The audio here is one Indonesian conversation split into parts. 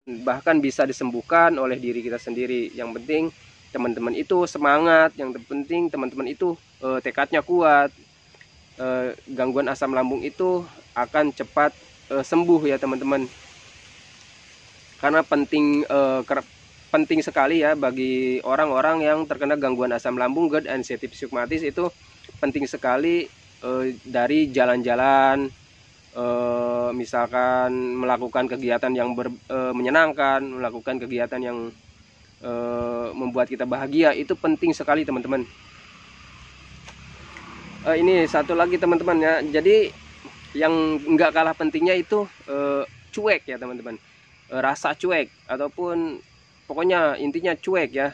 bahkan bisa disembuhkan oleh diri kita sendiri. Yang penting teman-teman itu semangat, yang terpenting teman-teman itu tekadnya kuat. Gangguan asam lambung itu akan cepat sembuh ya teman-teman. Karena penting sekali ya bagi orang-orang yang terkena gangguan asam lambung, GERD, anxiety psikomatis, itu penting sekali dari jalan-jalan, misalkan melakukan kegiatan yang menyenangkan, melakukan kegiatan yang membuat kita bahagia, itu penting sekali teman-teman. Ini satu lagi teman-teman ya, jadi yang nggak kalah pentingnya itu cuek ya teman-teman. Rasa cuek ataupun pokoknya intinya cuek ya.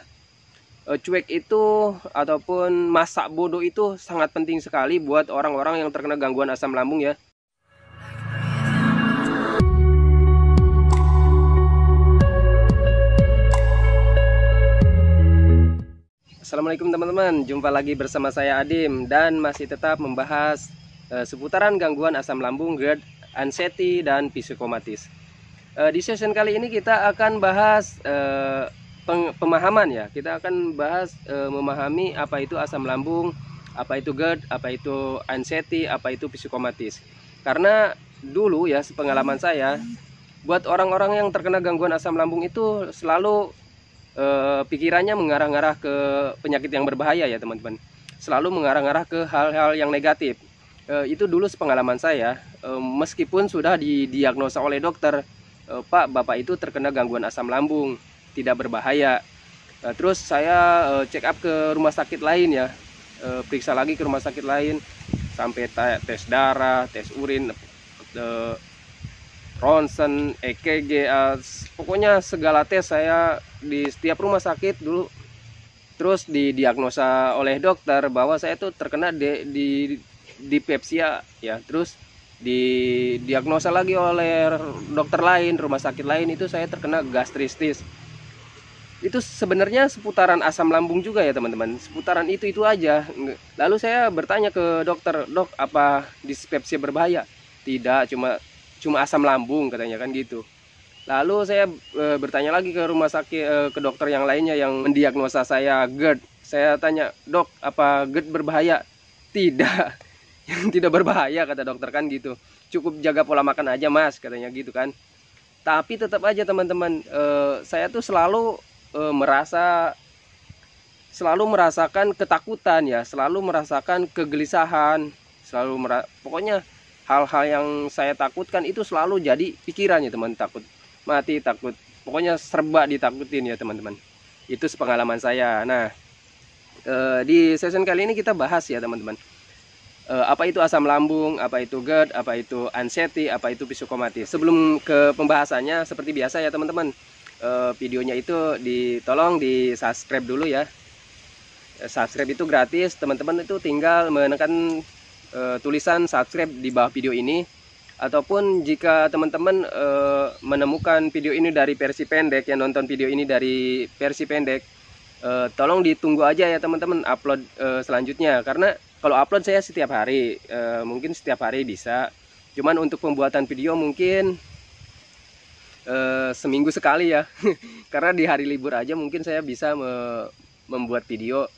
Cuek itu ataupun masa bodoh itu sangat penting sekali buat orang-orang yang terkena gangguan asam lambung ya. Assalamualaikum teman-teman, jumpa lagi bersama saya Adim dan masih tetap membahas seputaran gangguan asam lambung, GERD, anxiety, dan psikomatis. Di session kali ini kita akan bahas pemahaman ya. Kita akan bahas memahami apa itu asam lambung, apa itu GERD, apa itu anxiety, apa itu psikomatis. Karena dulu ya, sepengalaman saya, buat orang-orang yang terkena gangguan asam lambung itu selalu pikirannya mengarah-arah ke penyakit yang berbahaya ya teman-teman. Selalu mengarah-arah ke hal-hal yang negatif. Itu dulu sepengalaman saya, meskipun sudah didiagnosa oleh dokter, Pak, Bapak itu terkena gangguan asam lambung, tidak berbahaya. Terus saya check up ke rumah sakit lain ya, periksa lagi ke rumah sakit lain, sampai tes darah, tes urin, ronsen, EKG, pokoknya segala tes saya di setiap rumah sakit dulu. Terus didiagnosa oleh dokter bahwa saya tuh terkena dispepsia ya. Terus didiagnosa lagi oleh dokter lain, rumah sakit lain, itu saya terkena gastritis. Itu sebenarnya seputaran asam lambung juga ya teman-teman, seputaran itu aja. Lalu saya bertanya ke dokter, dok, apa dispepsia berbahaya? Tidak, cuma asam lambung katanya kan gitu. Lalu saya bertanya lagi ke rumah sakit, ke dokter yang lainnya yang mendiagnosa saya GERD. Saya tanya, dok, apa GERD berbahaya? Tidak, yang tidak berbahaya kata dokter kan gitu. Cukup jaga pola makan aja mas katanya gitu kan. Tapi tetap aja teman-teman, saya tuh selalu merasakan ketakutan ya, selalu merasakan kegelisahan, pokoknya hal-hal yang saya takutkan itu selalu jadi pikirannya teman. Takut mati, takut, pokoknya serba ditakutin ya teman-teman. Itu sepengalaman saya. Nah, di session kali ini kita bahas ya teman-teman, apa itu asam lambung, apa itu GERD, apa itu anxiety, apa itu psikomatis. Sebelum ke pembahasannya, seperti biasa ya teman-teman, videonya itu tolong di subscribe dulu ya. Subscribe itu gratis, teman-teman itu tinggal menekan tulisan subscribe di bawah video ini. Ataupun jika teman-teman menemukan video ini dari versi pendek, yang nonton video ini dari versi pendek, tolong ditunggu aja ya teman-teman upload selanjutnya. Karena kalau upload saya setiap hari, mungkin setiap hari bisa. Cuman untuk pembuatan video mungkin seminggu sekali ya. Karena di hari libur aja mungkin saya bisa membuat video.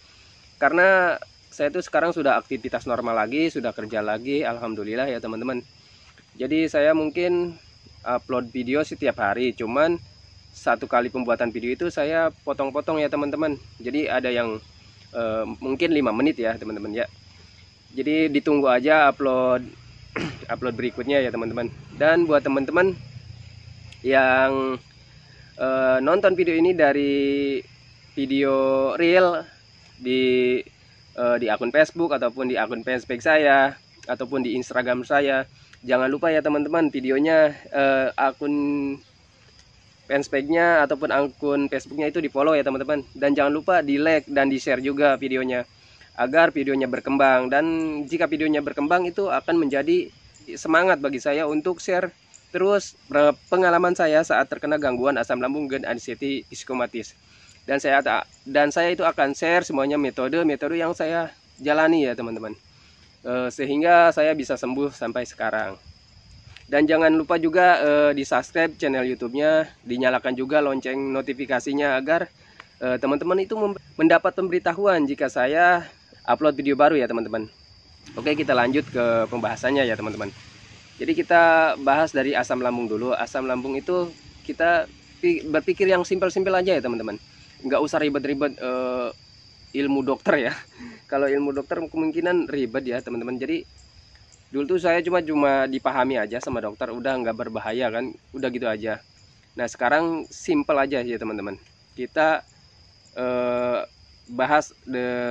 Karena saya tuh sekarang sudah aktivitas normal lagi, sudah kerja lagi, alhamdulillah ya teman-teman. Jadi saya mungkin upload video setiap hari, cuman satu kali pembuatan video itu saya potong-potong ya teman-teman. Jadi ada yang mungkin 5 menit ya teman-teman ya. Jadi ditunggu aja upload berikutnya ya teman-teman. Dan buat teman-teman yang nonton video ini dari video real di akun Facebook ataupun di akun fanspage saya ataupun di Instagram saya, jangan lupa ya teman-teman, videonya akun fanspage-nya ataupun akun Facebooknya itu di follow ya teman-teman. Dan jangan lupa di like dan di share juga videonya, agar videonya berkembang. Dan jika videonya berkembang, itu akan menjadi semangat bagi saya untuk share terus pengalaman saya saat terkena gangguan asam lambung, GERD, anxiety, psikomatis. Dan saya itu akan share semuanya metode yang saya jalani ya teman-teman, sehingga saya bisa sembuh sampai sekarang. Dan jangan lupa juga di subscribe channel YouTube-nya, dinyalakan juga lonceng notifikasinya agar teman-teman itu mendapat pemberitahuan jika saya upload video baru ya teman-teman. Oke, kita lanjut ke pembahasannya ya teman-teman. Jadi kita bahas dari asam lambung dulu. Asam lambung itu kita berpikir yang simpel-simpel aja ya teman-teman. Nggak usah ribet-ribet ilmu dokter ya. Kalau ilmu dokter kemungkinan ribet ya teman-teman. Jadi dulu tuh saya cuma dipahami aja sama dokter, udah nggak berbahaya kan, udah gitu aja. Nah sekarang simple aja ya teman-teman. Kita bahas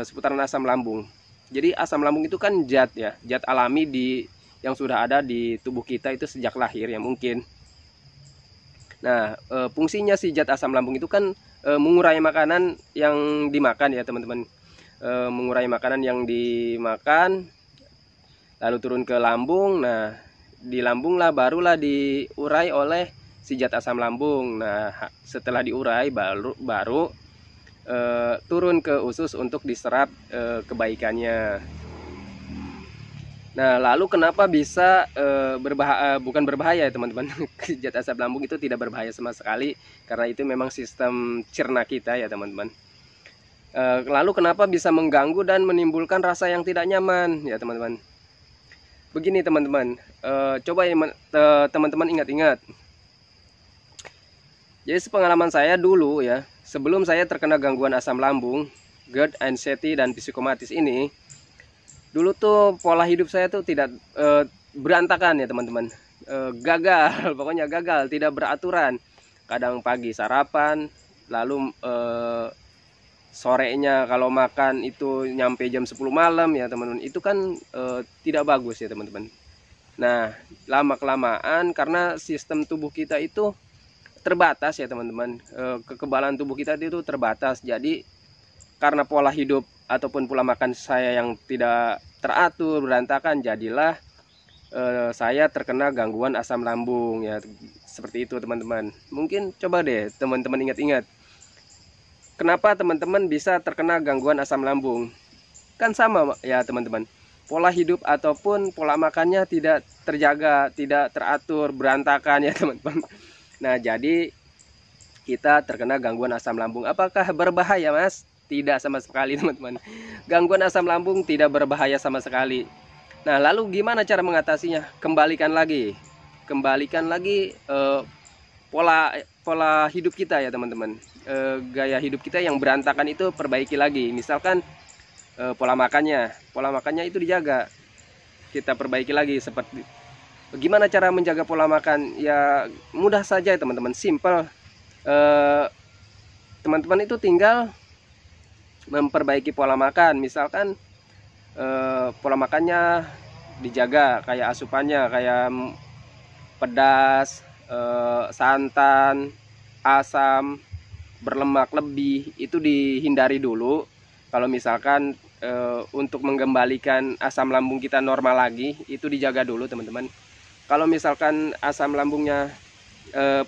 seputaran asam lambung. Jadi asam lambung itu kan zat ya, zat alami yang sudah ada di tubuh kita itu sejak lahir ya mungkin. Nah fungsinya si zat asam lambung itu kan mengurai makanan yang dimakan ya teman-teman. Mengurai makanan yang dimakan lalu turun ke lambung. Nah di lambung lah barulah diurai oleh si zat asam lambung. Nah setelah diurai baru turun ke usus untuk diserap kebaikannya. Nah lalu kenapa bisa bukan berbahaya ya teman-teman. Zat asam lambung itu tidak berbahaya sama sekali karena itu memang sistem cerna kita ya teman-teman. Lalu kenapa bisa mengganggu dan menimbulkan rasa yang tidak nyaman ya teman-teman. Begini teman-teman, coba ya teman-teman ingat-ingat. Jadi sepengalaman saya dulu ya, sebelum saya terkena gangguan asam lambung, GERD, anxiety, dan psikomatis ini, dulu tuh pola hidup saya tuh tidak berantakan ya teman-teman. Gagal, pokoknya gagal, tidak beraturan. Kadang pagi sarapan, lalu sorenya kalau makan itu nyampe jam 10 malam ya teman-teman. Itu kan tidak bagus ya teman-teman. Nah lama-kelamaan karena sistem tubuh kita itu terbatas ya teman-teman, kekebalan tubuh kita itu terbatas. Jadi karena pola hidup ataupun pola makan saya yang tidak teratur, berantakan, jadilah saya terkena gangguan asam lambung ya. Seperti itu teman-teman. Mungkin coba deh teman-teman ingat-ingat, kenapa teman-teman bisa terkena gangguan asam lambung? Kan sama ya teman-teman. Pola hidup ataupun pola makannya tidak terjaga, tidak teratur, berantakan ya teman-teman. Nah jadi kita terkena gangguan asam lambung. Apakah berbahaya mas? Tidak sama sekali teman-teman. Gangguan asam lambung tidak berbahaya sama sekali. Nah lalu gimana cara mengatasinya? Kembalikan lagi pola hidup kita ya teman-teman. Gaya hidup kita yang berantakan itu perbaiki lagi. Misalkan pola makannya itu dijaga, kita perbaiki lagi. Seperti gimana cara menjaga pola makan? Ya mudah saja ya teman-teman, simple. Teman-teman itu tinggal memperbaiki pola makan. Misalkan pola makannya dijaga, kayak asupannya kayak pedas, santan, asam, berlemak lebih itu dihindari dulu. Kalau misalkan untuk mengembalikan asam lambung kita normal lagi, itu dijaga dulu teman-teman. Kalau misalkan asam lambungnya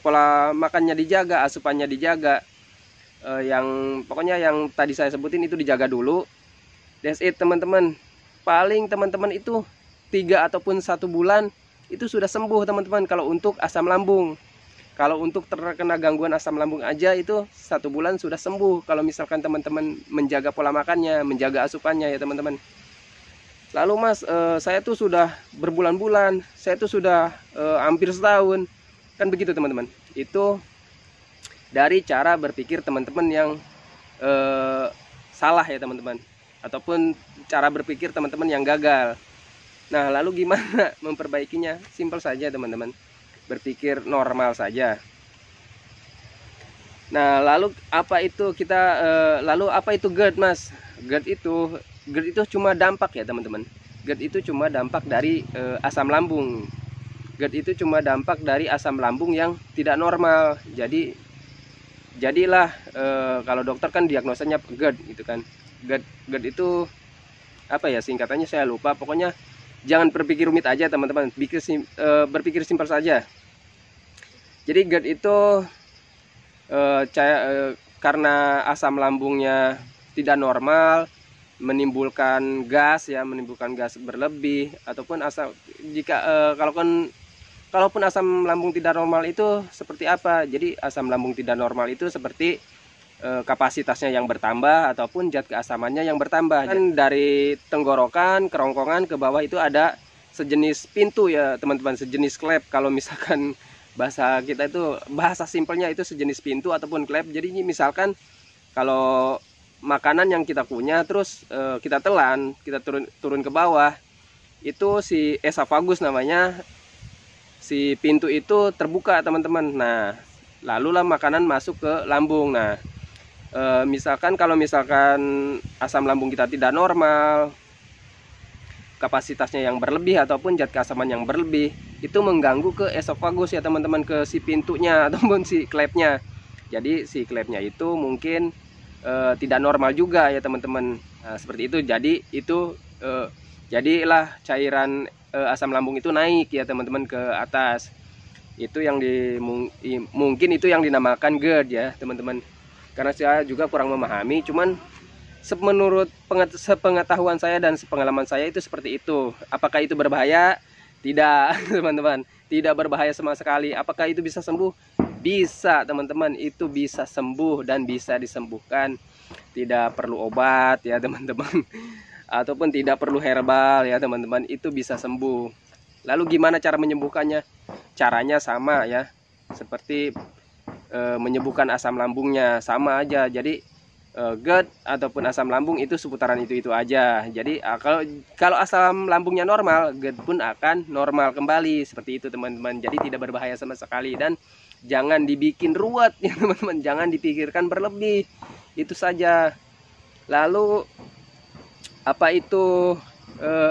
pola makannya dijaga, asupannya dijaga, pokoknya yang tadi saya sebutin itu dijaga dulu. That's it teman-teman. Paling teman-teman itu 3 ataupun 1 bulan itu sudah sembuh teman-teman kalau untuk asam lambung. Kalau untuk terkena gangguan asam lambung aja itu 1 bulan sudah sembuh. Kalau misalkan teman-teman menjaga pola makannya, menjaga asupannya ya teman-teman. Lalu mas, saya tuh sudah berbulan-bulan, saya tuh sudah hampir setahun. Kan begitu teman-teman. Itu dari cara berpikir teman-teman yang salah ya teman-teman. Ataupun cara berpikir teman-teman yang gagal. Nah lalu gimana memperbaikinya? Simpel saja teman-teman, berpikir normal saja. Nah lalu apa itu GERD mas? GERD itu cuma dampak ya teman-teman. GERD itu cuma dampak dari asam lambung. GERD itu cuma dampak dari asam lambung yang tidak normal. Jadilah kalau dokter kan diagnosanya GERD gitu kan. GERD itu apa ya singkatannya saya lupa. Pokoknya jangan berpikir rumit aja teman-teman, berpikir simpel saja. Jadi GERD itu karena asam lambungnya tidak normal, menimbulkan gas berlebih, ataupun kalau kan kalaupun asam lambung tidak normal itu seperti apa? Jadi asam lambung tidak normal itu seperti kapasitasnya yang bertambah ataupun zat keasamannya yang bertambah. Kan dari tenggorokan, kerongkongan ke bawah itu ada sejenis pintu ya teman-teman, sejenis klep. Kalau misalkan bahasa kita itu, bahasa simpelnya itu sejenis pintu ataupun klep. Jadi misalkan kalau makanan yang kita kunyah terus kita telan, kita turun ke bawah, itu si esofagus namanya, si pintu itu terbuka teman-teman. Nah, lalulah makanan masuk ke lambung. Nah, misalkan kalau misalkan asam lambung kita tidak normal, kapasitasnya yang berlebih ataupun zat keasaman yang berlebih, itu mengganggu ke esofagus ya teman-teman, ke si pintunya ataupun si klepnya. Jadi si klepnya itu mungkin tidak normal juga ya teman-teman. Nah, seperti itu. Jadi itu jadilah cairan asam lambung itu naik ya teman-teman ke atas. Itu yang mungkin itu yang dinamakan GERD ya teman-teman. Karena saya juga kurang memahami, cuman menurut sepengetahuan saya dan sepengalaman saya itu seperti itu. Apakah itu berbahaya? Tidak teman-teman, tidak berbahaya sama sekali. Apakah itu bisa sembuh? Bisa teman-teman, itu bisa sembuh dan bisa disembuhkan. Tidak perlu obat ya teman-teman, ataupun tidak perlu herbal ya teman-teman, itu bisa sembuh. Lalu gimana cara menyembuhkannya? Caranya sama ya, seperti menyembuhkan asam lambungnya, sama aja. Jadi GERD ataupun asam lambung itu seputaran itu aja. Jadi kalau asam lambungnya normal, GERD pun akan normal kembali, seperti itu teman-teman. Jadi tidak berbahaya sama sekali, dan jangan dibikin ruwet ya teman-teman, jangan dipikirkan berlebih, itu saja. Lalu apa itu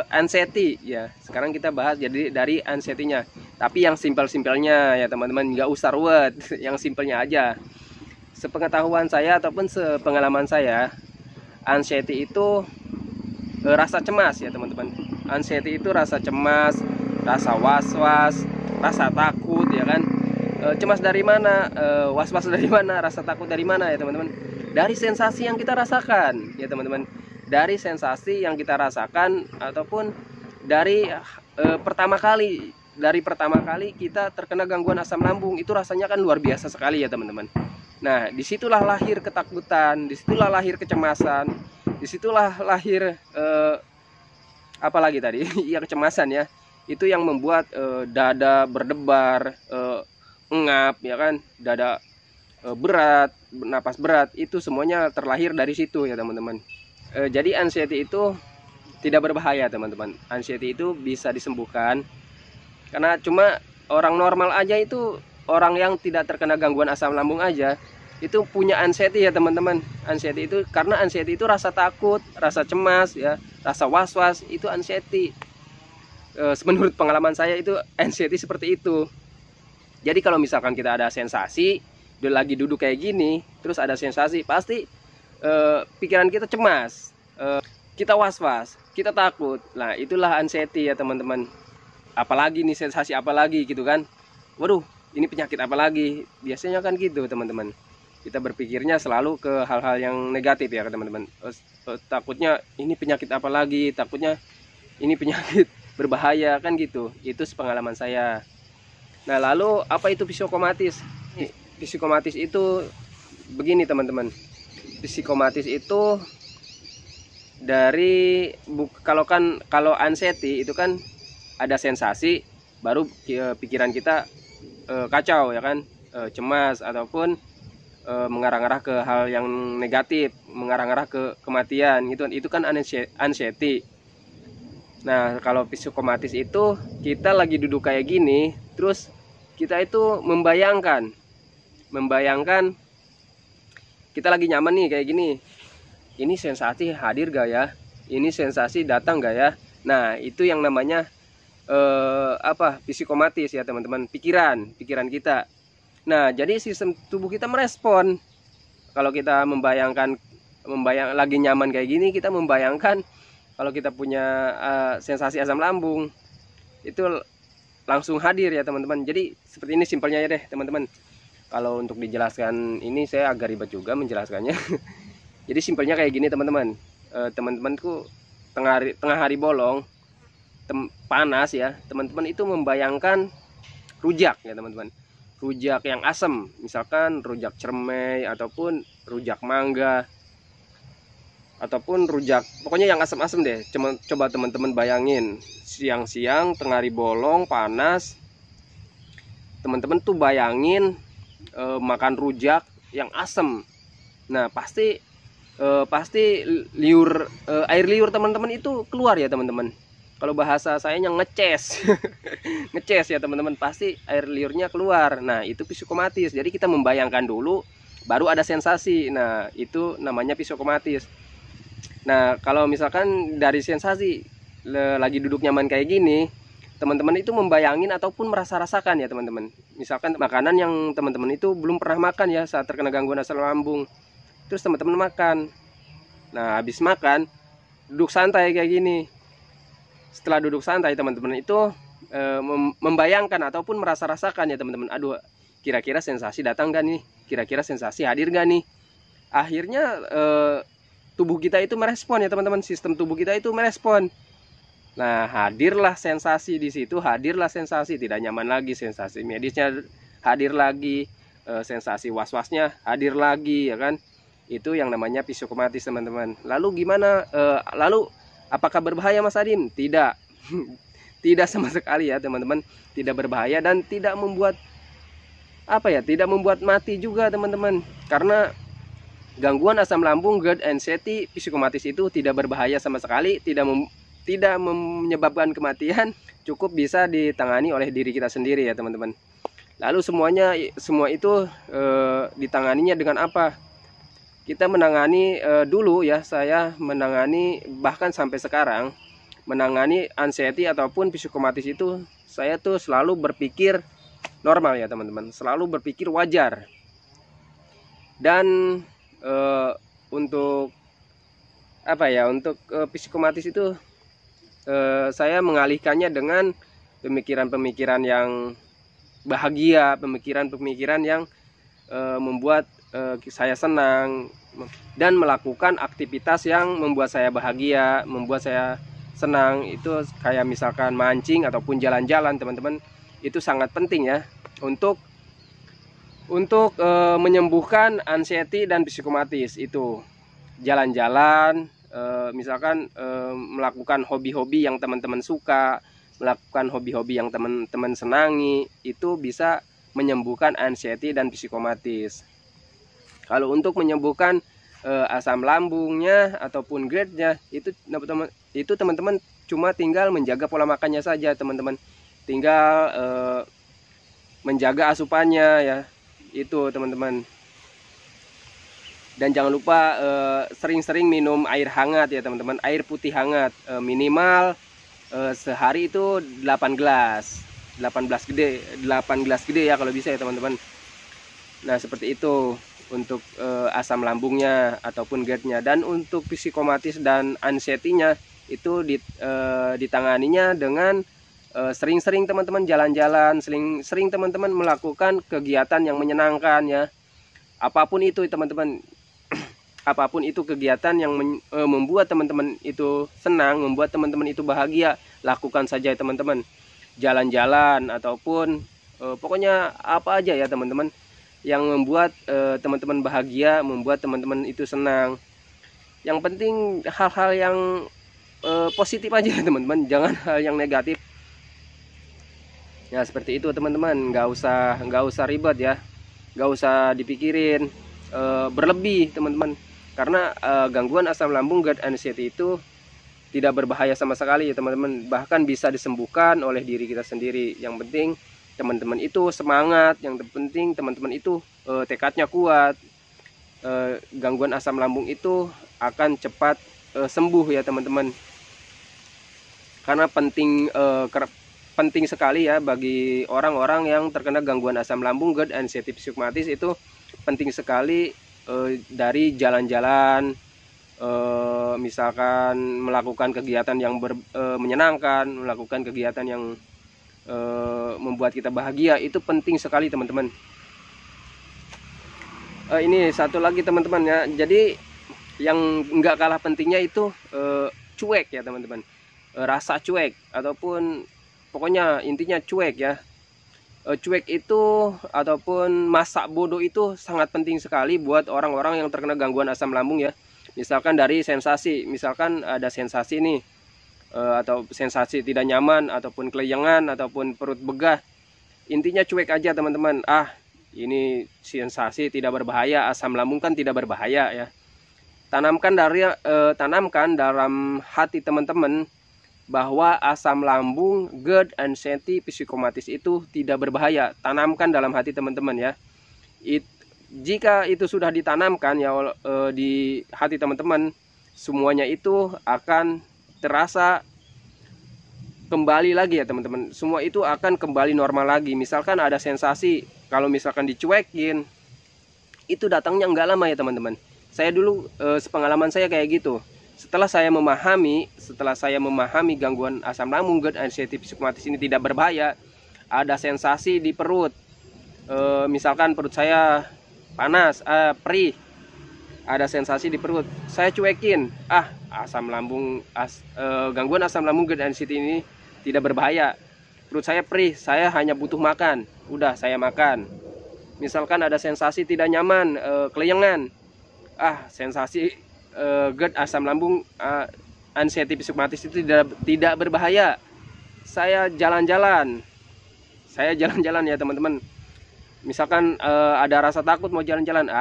anxiety ya? Sekarang kita bahas jadi dari anxiety-nya, tapi yang simpel-simpelnya ya teman-teman, nggak usah ruwet, yang simpelnya aja. Sepengetahuan saya ataupun sepengalaman saya, anxiety itu rasa cemas ya teman-teman. Anxiety itu rasa cemas, rasa was-was, rasa takut ya kan. Cemas dari mana, was-was dari mana, rasa takut dari mana ya teman-teman? Dari sensasi yang kita rasakan ya teman-teman. Dari sensasi yang kita rasakan, ataupun dari pertama kali kita terkena gangguan asam lambung, itu rasanya kan luar biasa sekali ya teman-teman. Nah, disitulah lahir ketakutan, disitulah lahir kecemasan, disitulah lahir apalagi tadi ya, kecemasan ya. Itu yang membuat dada berdebar, engap ya kan, dada berat, napas berat, itu semuanya terlahir dari situ ya teman-teman. Jadi anxiety itu tidak berbahaya teman-teman. Anxiety itu bisa disembuhkan, karena cuma orang normal aja, itu orang yang tidak terkena gangguan asam lambung aja itu punya anxiety ya teman-teman. Anxiety itu karena anxiety itu rasa takut, rasa cemas ya, rasa was-was, itu anxiety. Menurut pengalaman saya itu anxiety seperti itu. Jadi kalau misalkan kita ada sensasi, lagi duduk kayak gini, terus ada sensasi, pasti pikiran kita cemas, kita was-was, kita takut. Nah, itulah anxiety ya teman-teman. Apalagi nih sensasi apalagi gitu kan. Waduh, ini penyakit apa lagi? Biasanya kan gitu teman-teman. Kita berpikirnya selalu ke hal-hal yang negatif ya teman-teman. Takutnya ini penyakit apa lagi? Takutnya ini penyakit berbahaya kan gitu. Itu sepengalaman saya. Nah, lalu apa itu psikomatis? Psikomatis itu begini teman-teman. Psikomatis itu dari kalau anxiety itu kan ada sensasi, baru pikiran kita kacau ya kan, cemas ataupun mengarah-arah ke hal yang negatif, mengarah-arah ke kematian, itu kan anxiety. Nah, kalau psikomatis itu kita lagi duduk kayak gini, terus kita itu membayangkan kita lagi nyaman nih kayak gini. Ini sensasi hadir gak ya? Ini sensasi datang gak ya? Nah, itu yang namanya psikomatis ya teman-teman, pikiran kita. Nah, jadi sistem tubuh kita merespon. Kalau kita lagi nyaman kayak gini, kita membayangkan kalau kita punya sensasi asam lambung, itu langsung hadir ya teman-teman. Jadi seperti ini simpelnya ya deh teman-teman. Kalau untuk dijelaskan ini saya agak ribet juga menjelaskannya. Jadi simpelnya kayak gini teman-teman. Teman-temanku tengah hari bolong, panas ya, teman-teman itu membayangkan rujak ya teman-teman. Rujak yang asam, misalkan rujak cermai ataupun rujak mangga ataupun rujak, pokoknya yang asam-asam deh. Coba teman-teman bayangin, siang-siang tengah hari bolong panas, teman-teman tuh bayangin makan rujak yang asam. Nah pasti air liur teman-teman itu keluar ya teman-teman. Kalau bahasa saya yang ngeces ngeces ya teman-teman, pasti air liurnya keluar. Nah itu psikomatis. Jadi kita membayangkan dulu baru ada sensasi. Nah itu namanya psikomatis. Nah kalau misalkan dari sensasi lagi duduk nyaman kayak gini, teman-teman itu membayangin ataupun merasa-rasakan ya teman-teman. Misalkan makanan yang teman-teman itu belum pernah makan ya saat terkena gangguan asam lambung, terus teman-teman makan. Nah habis makan duduk santai kayak gini. Setelah duduk santai teman-teman itu membayangkan ataupun merasa-rasakan ya teman-teman. Aduh, kira-kira sensasi datang gak nih? Kira-kira sensasi hadir gak nih? Akhirnya tubuh kita itu merespon ya teman-teman. Sistem tubuh kita itu merespon. Nah hadirlah sensasi di situ, hadirlah sensasi tidak nyaman lagi, sensasi medisnya hadir lagi, sensasi was-wasnya hadir lagi ya kan. Itu yang namanya psikomatis teman-teman. Lalu gimana? Lalu apakah berbahaya Mas Adim? Tidak. Tidak sama sekali ya teman-teman. Tidak berbahaya dan tidak membuat tidak membuat mati juga teman-teman. Karena gangguan asam lambung, GERD, anxiety, psikomatis itu tidak berbahaya sama sekali, tidak menyebabkan kematian, cukup bisa ditangani oleh diri kita sendiri ya teman-teman. Lalu semua itu ditanganinya dengan apa? Kita menangani dulu ya, saya menangani bahkan sampai sekarang menangani anxiety ataupun psikomatis itu, saya tuh selalu berpikir normal ya teman-teman, selalu berpikir wajar. Dan untuk untuk psikomatis itu saya mengalihkannya dengan pemikiran-pemikiran yang bahagia, pemikiran-pemikiran yang membuat saya senang, dan melakukan aktivitas yang membuat saya bahagia, membuat saya senang. Itu kayak misalkan mancing ataupun jalan-jalan teman-teman. Itu sangat penting ya untuk menyembuhkan anxiety dan psikomatis. Itu jalan-jalan, misalkan melakukan hobi-hobi yang teman-teman suka, melakukan hobi-hobi yang teman-teman senangi, itu bisa menyembuhkan anxiety dan psikomatis. Kalau untuk menyembuhkan asam lambungnya ataupun GERD-nya, itu teman-teman cuma tinggal menjaga pola makannya saja teman-teman. Tinggal menjaga asupannya ya, itu teman-teman. Dan jangan lupa sering-sering minum air hangat ya teman-teman, air putih hangat, minimal sehari itu 8 gelas. 8 gelas gede ya kalau bisa ya teman-teman. Nah seperti itu untuk asam lambungnya ataupun GERD-nya. Dan untuk psikomatis dan anxiety-nya itu ditanganinya dengan sering-sering teman-teman jalan-jalan, sering teman-teman melakukan kegiatan yang menyenangkan ya. Apapun itu teman-teman, apapun itu kegiatan yang membuat teman-teman itu senang, membuat teman-teman itu bahagia, lakukan saja teman-teman. Jalan-jalan ataupun pokoknya apa aja ya teman-teman yang membuat teman-teman bahagia, membuat teman-teman itu senang. Yang penting hal-hal yang positif aja teman-teman, jangan hal yang negatif. Ya seperti itu teman-teman, nggak usah ribet ya, nggak usah dipikirin berlebih teman-teman. Karena gangguan asam lambung, GERD, anxiety itu tidak berbahaya sama sekali ya teman-teman, bahkan bisa disembuhkan oleh diri kita sendiri. Yang penting teman-teman itu semangat, yang penting teman-teman itu tekadnya kuat. Gangguan asam lambung itu akan cepat sembuh ya teman-teman. Karena penting sekali ya bagi orang-orang yang terkena gangguan asam lambung, GERD, anxiety, psikomatis, itu penting sekali dari jalan-jalan, misalkan melakukan kegiatan yang menyenangkan, melakukan kegiatan yang membuat kita bahagia, itu penting sekali teman-teman. Ini satu lagi teman-teman ya, jadi yang enggak kalah pentingnya itu cuek ya teman-teman, rasa cuek ataupun pokoknya intinya cuek ya. cuek itu ataupun masa bodoh itu sangat penting sekali buat orang-orang yang terkena gangguan asam lambung ya. Misalkan dari sensasi, misalkan ada sensasi nih, atau sensasi tidak nyaman ataupun kelayangan ataupun perut begah, intinya cuek aja teman-teman. Ini sensasi tidak berbahaya, asam lambung kan tidak berbahaya ya. Tanamkan dalam hati teman-teman bahwa asam lambung, GERD, anxiety, psikomatis itu tidak berbahaya. Tanamkan dalam hati teman-teman ya. Jika itu sudah ditanamkan ya di hati teman-teman, semuanya itu akan terasa kembali lagi ya teman-teman. Semua itu akan kembali normal lagi. Misalkan ada sensasi, kalau misalkan dicuekin, itu datangnya nggak lama ya teman-teman. Saya dulu sepengalaman saya kayak gitu. Setelah saya memahami gangguan asam lambung, GERD, anxiety, psikomatis ini tidak berbahaya, ada sensasi di perut, misalkan perut saya panas, perih, ada sensasi di perut, saya cuekin, gangguan asam lambung, GERD, anxiety ini tidak berbahaya, perut saya perih, saya hanya butuh makan, udah saya makan. Misalkan ada sensasi tidak nyaman, kelayangan, sensasi GERD, asam lambung, anxiety, psikomatis itu tidak berbahaya. Saya jalan-jalan ya teman-teman. Misalkan ada rasa takut mau jalan-jalan,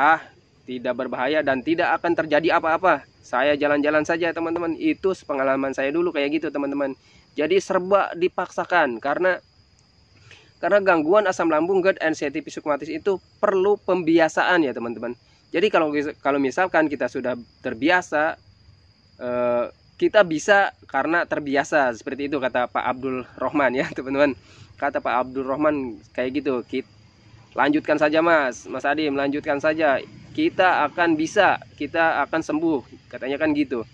tidak berbahaya dan tidak akan terjadi apa-apa. Saya jalan-jalan saja teman-teman. Itu pengalaman saya dulu kayak gitu teman-teman. Jadi serba dipaksakan karena gangguan asam lambung, GERD, anxiety, psikomatis itu perlu pembiasaan ya teman-teman. Jadi kalau misalkan kita sudah terbiasa, kita bisa karena terbiasa, seperti itu kata Pak Abdul Rahman ya teman-teman. Kata Pak Abdul Rahman kayak gitu. Lanjutkan saja Mas Adi, melanjutkan saja. Kita akan bisa, kita akan sembuh, katanya kan gitu.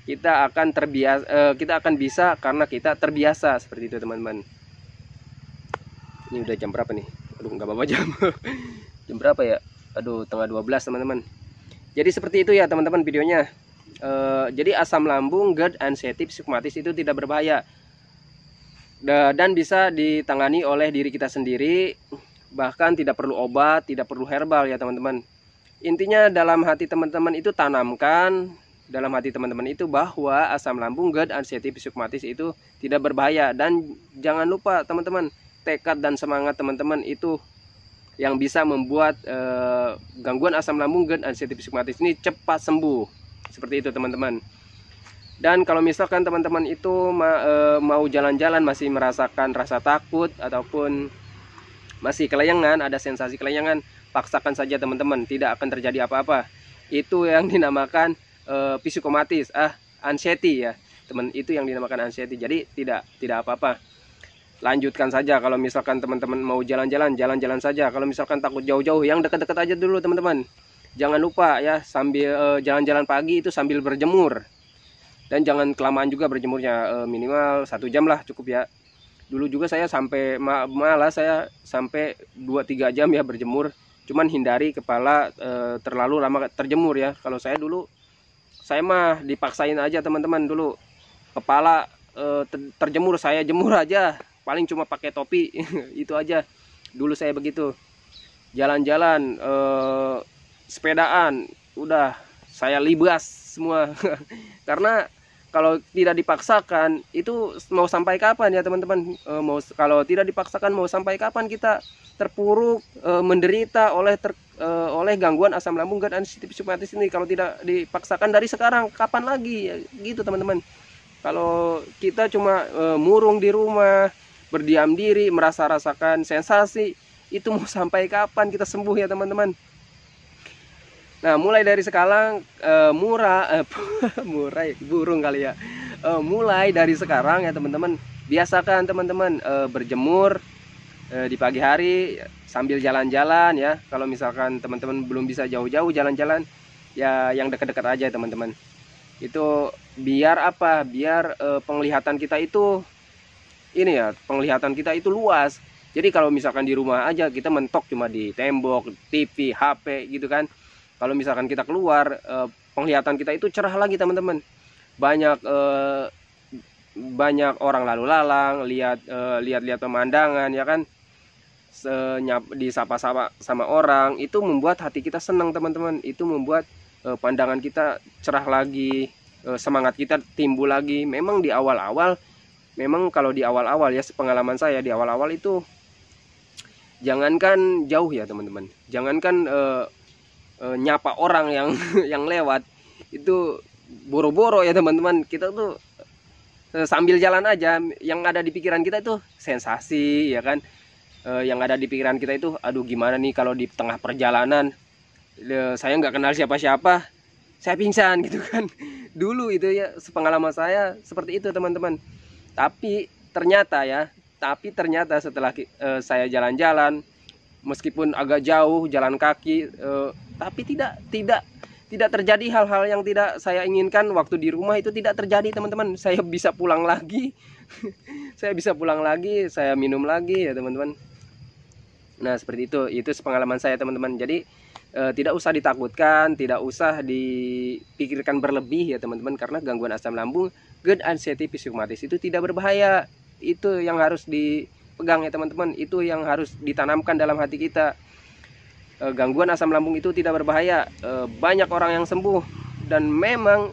Kita akan bisa karena kita terbiasa, seperti itu teman-teman. Ini udah jam berapa nih? Aduh, nggak apa-apa jam. Jam berapa ya? Aduh, tengah 12 teman-teman. Jadi seperti itu ya teman-teman videonya. Jadi asam lambung, GERD, anxiety, psikomatis itu tidak berbahaya dan bisa ditangani oleh diri kita sendiri. Bahkan tidak perlu obat, tidak perlu herbal ya teman-teman. Intinya dalam hati teman-teman itu tanamkan dalam hati teman-teman itu bahwa asam lambung, GERD, anxiety, psikomatis itu tidak berbahaya. Dan jangan lupa teman-teman, tekad dan semangat teman-teman itu yang bisa membuat gangguan asam lambung, GERD, anxiety, psikomatis ini cepat sembuh. Seperti itu teman-teman. Dan kalau misalkan teman-teman itu mau jalan-jalan masih merasakan rasa takut ataupun masih kelayangan, ada sensasi kelayangan, paksakan saja teman-teman, tidak akan terjadi apa-apa. Itu yang dinamakan psikomatis, anxiety ya teman, itu yang dinamakan anxiety. Jadi tidak apa-apa. Lanjutkan saja. Kalau misalkan teman-teman mau jalan-jalan, jalan-jalan saja. Kalau misalkan takut jauh-jauh, yang dekat-dekat aja dulu teman-teman. Jangan lupa ya, sambil jalan-jalan pagi itu sambil berjemur. Dan jangan kelamaan juga berjemurnya, minimal 1 jam lah cukup ya. Dulu juga saya sampai malah saya sampai 2-3 jam ya berjemur. Cuman hindari kepala terlalu lama terjemur ya. Kalau saya dulu, saya mah dipaksain aja teman-teman dulu. Kepala terjemur, saya jemur aja. Paling cuma pakai topi itu aja dulu saya begitu. Jalan-jalan, sepedaan, udah saya libas semua. Karena kalau tidak dipaksakan itu mau sampai kapan ya teman-teman? Kalau tidak dipaksakan mau sampai kapan kita terpuruk, menderita oleh gangguan asam lambung, GERD, anxiety, psikomatis ini. Kalau tidak dipaksakan dari sekarang, kapan lagi ya, gitu teman-teman. Kalau kita cuma murung di rumah, berdiam diri, rasakan sensasi, itu mau sampai kapan kita sembuh ya teman-teman? Nah, mulai dari sekarang murah ya, burung kali ya. Mulai dari sekarang ya teman-teman, biasakan teman-teman berjemur di pagi hari sambil jalan-jalan ya. Kalau misalkan teman-teman belum bisa jauh-jauh jalan-jalan, ya yang dekat-dekat aja teman-teman. Itu biar apa? Biar penglihatan kita itu penglihatan kita itu luas. Jadi kalau misalkan di rumah aja kita mentok cuma di tembok, TV, HP gitu kan. Kalau misalkan kita keluar, penglihatan kita itu cerah lagi teman-teman. Banyak orang lalu lalang, lihat pemandangan ya kan. disapa-sapa sama orang, itu membuat hati kita senang teman-teman. Itu membuat pandangan kita cerah lagi, semangat kita timbul lagi. Memang di awal-awal, kalau di awal-awal ya, sepengalaman saya di awal-awal itu, jangankan jauh ya teman-teman, jangankan nyapa orang yang yang lewat, itu boro-boro ya teman-teman. Kita tuh sambil jalan aja, yang ada di pikiran kita itu sensasi ya kan. Yang ada di pikiran kita itu, aduh gimana nih kalau di tengah perjalanan saya nggak kenal siapa-siapa, saya pingsan gitu kan. Dulu itu ya, sepengalaman saya seperti itu teman-teman. Tapi ternyata setelah saya jalan-jalan, meskipun agak jauh jalan kaki, tapi tidak terjadi hal-hal yang tidak saya inginkan. Waktu di rumah itu tidak terjadi teman-teman. Saya bisa pulang lagi. Saya bisa pulang lagi, saya minum lagi ya teman-teman. Nah seperti itu sepengalaman saya teman-teman. Jadi tidak usah ditakutkan, tidak usah dipikirkan berlebih ya teman-teman. Karena gangguan asam lambung, GERD, anxiety, psikomatis itu tidak berbahaya. Itu yang harus dipegang ya teman-teman. Itu yang harus ditanamkan dalam hati kita. Gangguan asam lambung itu tidak berbahaya. Banyak orang yang sembuh, dan memang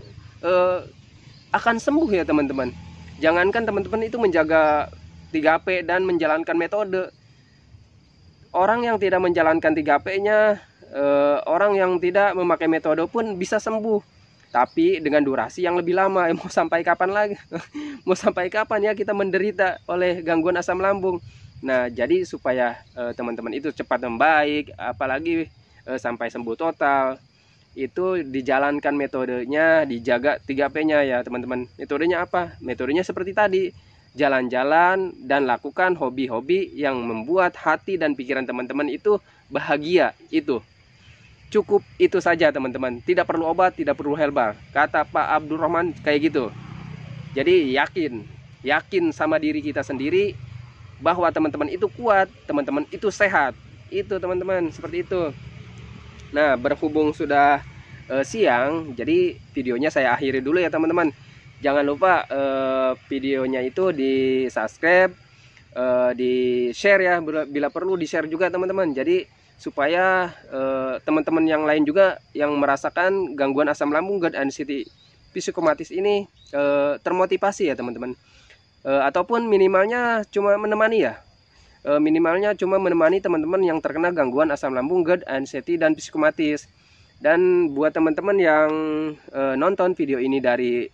akan sembuh ya teman-teman. Jangankan teman-teman itu menjaga 3P dan menjalankan metode. Orang yang tidak menjalankan 3P-nya, orang yang tidak memakai metode pun bisa sembuh, tapi dengan durasi yang lebih lama. Mau sampai kapan lagi? Mau sampai kapan ya kita menderita oleh gangguan asam lambung? Nah jadi supaya teman-teman itu cepat membaik, apalagi sampai sembuh total, itu dijalankan metodenya, dijaga 3P-nya ya teman-teman. Metodenya apa? Metodenya seperti tadi, jalan-jalan dan lakukan hobi-hobi yang membuat hati dan pikiran teman-teman itu bahagia. Itu cukup, itu saja teman-teman. Tidak perlu obat, tidak perlu herbal, kata Pak Abdurrahman kayak gitu. Jadi yakin sama diri kita sendiri bahwa teman-teman itu kuat, teman-teman itu sehat. Itu teman-teman, seperti itu. Nah berhubung sudah siang, jadi videonya saya akhiri dulu ya teman-teman. Jangan lupa videonya itu di subscribe, di share ya, bila perlu di share juga teman-teman. Jadi supaya teman-teman yang lain juga yang merasakan gangguan asam lambung, GERD, anxiety, psikomatis ini termotivasi ya teman-teman. Ataupun minimalnya cuma menemani ya, minimalnya cuma menemani teman-teman yang terkena gangguan asam lambung, GERD, anxiety, dan psikomatis. Dan buat teman-teman yang nonton video ini dari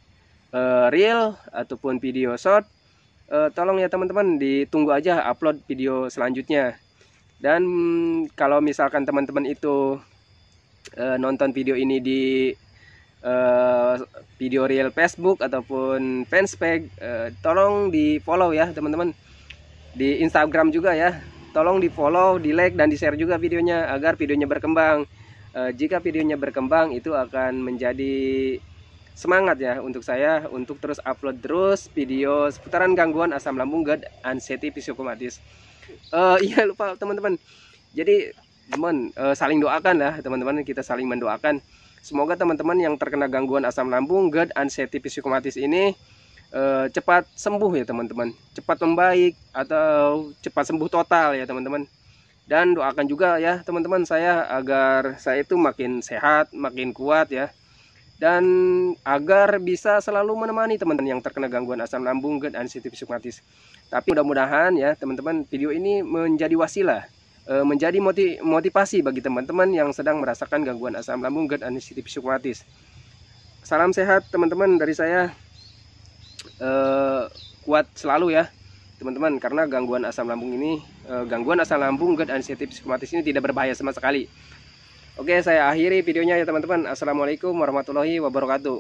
reel ataupun video short, tolong ya teman-teman ditunggu aja upload video selanjutnya. Dan kalau misalkan teman-teman itu nonton video ini di video reel Facebook ataupun fanspage, tolong di follow ya teman-teman. Di Instagram juga ya, tolong di follow, di like, dan di share juga videonya agar videonya berkembang. Jika videonya berkembang, itu akan menjadi semangat ya untuk saya untuk terus upload terus video seputaran gangguan asam lambung, GERD, anxiety, psikomatis. Iya lupa teman-teman. Jadi teman, saling doakan lah teman-teman, kita saling mendoakan. Semoga teman-teman yang terkena gangguan asam lambung, GERD, anxiety, psikomatis ini cepat sembuh ya teman-teman, cepat membaik atau cepat sembuh total ya teman-teman. Dan doakan juga ya teman-teman saya agar saya itu makin sehat, makin kuat ya, dan agar bisa selalu menemani teman-teman yang terkena gangguan asam lambung, GERD, anxiety, psikomatis. Tapi mudah-mudahan ya teman-teman video ini menjadi wasilah, menjadi motivasi bagi teman-teman yang sedang merasakan gangguan asam lambung, GERD, anxiety, psikomatis. Salam sehat teman-teman dari saya. Kuat selalu ya teman-teman, karena gangguan asam lambung ini, gangguan asam lambung, GERD, anxiety, psikomatis ini tidak berbahaya sama sekali. Oke, saya akhiri videonya ya teman-teman. Assalamualaikum warahmatullahi wabarakatuh.